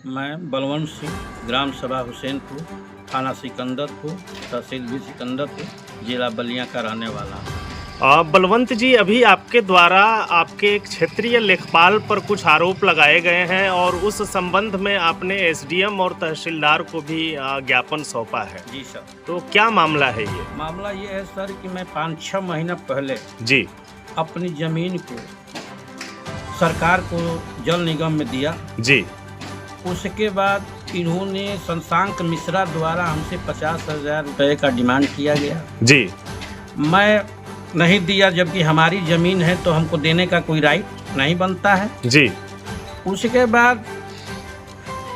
मैं बलवंत सिंह, ग्राम सभा हुसैनपुर, थाना सिकंदरपुर, तहसील भी सिकंदरपुर, जिला बलिया का रहने वाला हूँ। बलवंत जी, अभी आपके द्वारा आपके एक क्षेत्रीय लेखपाल पर कुछ आरोप लगाए गए हैं और उस संबंध में आपने एसडीएम और तहसीलदार को भी ज्ञापन सौंपा है। जी सर। तो क्या मामला है ये? मामला ये है सर कि मैं 5-6 महीना पहले जी अपनी ज़मीन को सरकार को जल निगम में दिया। जी उसके बाद इन्होंने शशांक मिश्रा द्वारा हमसे 50,000 रुपये का डिमांड किया गया। जी मैं नहीं दिया, जबकि हमारी ज़मीन है तो हमको देने का कोई राइट नहीं बनता है। जी उसके बाद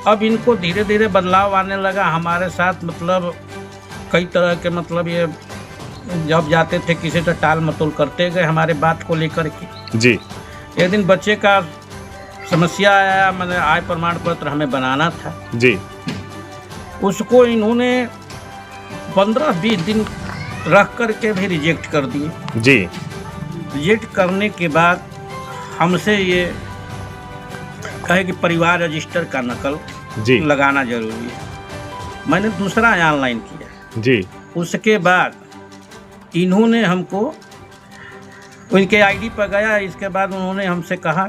अब इनको धीरे धीरे बदलाव आने लगा हमारे साथ, मतलब कई तरह के, मतलब ये जब जाते थे किसी से टाल मटोल करते गए हमारे बात को लेकर के। जी एक दिन बच्चे का समस्या आया, मैंने आय प्रमाण पत्र हमें बनाना था। जी उसको इन्होंने 15-20 दिन रख कर के भी रिजेक्ट कर दिए। जी रिजेक्ट करने के बाद हमसे ये कहे कि परिवार रजिस्टर का नकल जी लगाना जरूरी है। मैंने दूसरा ऑनलाइन किया। जी उसके बाद इन्होंने हमको उनके आईडी पर गया। इसके बाद उन्होंने हमसे कहा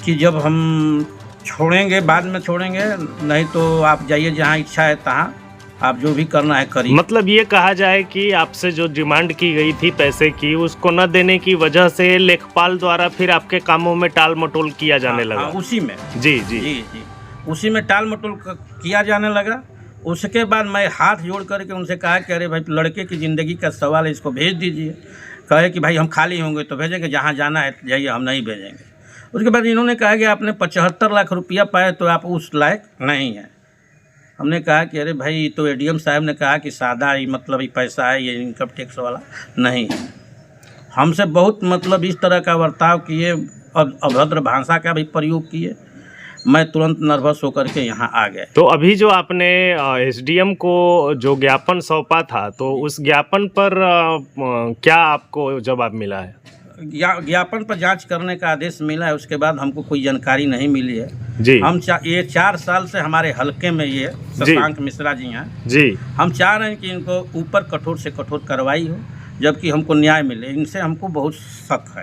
कि जब हम छोड़ेंगे बाद में छोड़ेंगे, नहीं तो आप जाइए जहाँ इच्छा है तहाँ आप जो भी करना है करिए। मतलब ये कहा जाए कि आपसे जो डिमांड की गई थी पैसे की, उसको न देने की वजह से लेखपाल द्वारा फिर आपके कामों में टाल मटोल किया जाने लगा। उसी में जी जी जी जी उसी में टाल मटोल किया जाने लगा। उसके बाद मैं हाथ जोड़ करके उनसे कहा कि अरे भाई, लड़के की ज़िंदगी का सवाल है, इसको भेज दीजिए। कहे कि भाई हम खाली होंगे तो भेजेंगे, जहाँ जाना है जाइए, हम नहीं भेजेंगे। उसके बाद इन्होंने कहा कि आपने 75 लाख रुपया पाए तो आप उस लायक नहीं हैं। हमने कहा कि अरे भाई, तो एडीएम साहब ने कहा कि सादा ही मतलब ही पैसा है, ये इनकम टैक्स वाला नहीं है। हमसे बहुत मतलब इस तरह का बर्ताव किए, अभद्र भाषा का भी प्रयोग किए। मैं तुरंत नर्वस होकर के यहाँ आ गए। तो अभी जो आपने एसडीएम को जो ज्ञापन सौंपा था, तो उस ज्ञापन पर क्या आपको जवाब मिला है? ज्ञापन पर जांच करने का आदेश मिला है। उसके बाद हमको कोई जानकारी नहीं मिली है। जी हम ये 4 साल से हमारे हलके में ये शशांक मिश्रा जी हैं। जी हम चाह रहे हैं कि इनको ऊपर कठोर से कठोर कार्रवाई हो, जबकि हमको न्याय मिले। इनसे हमको बहुत शक है।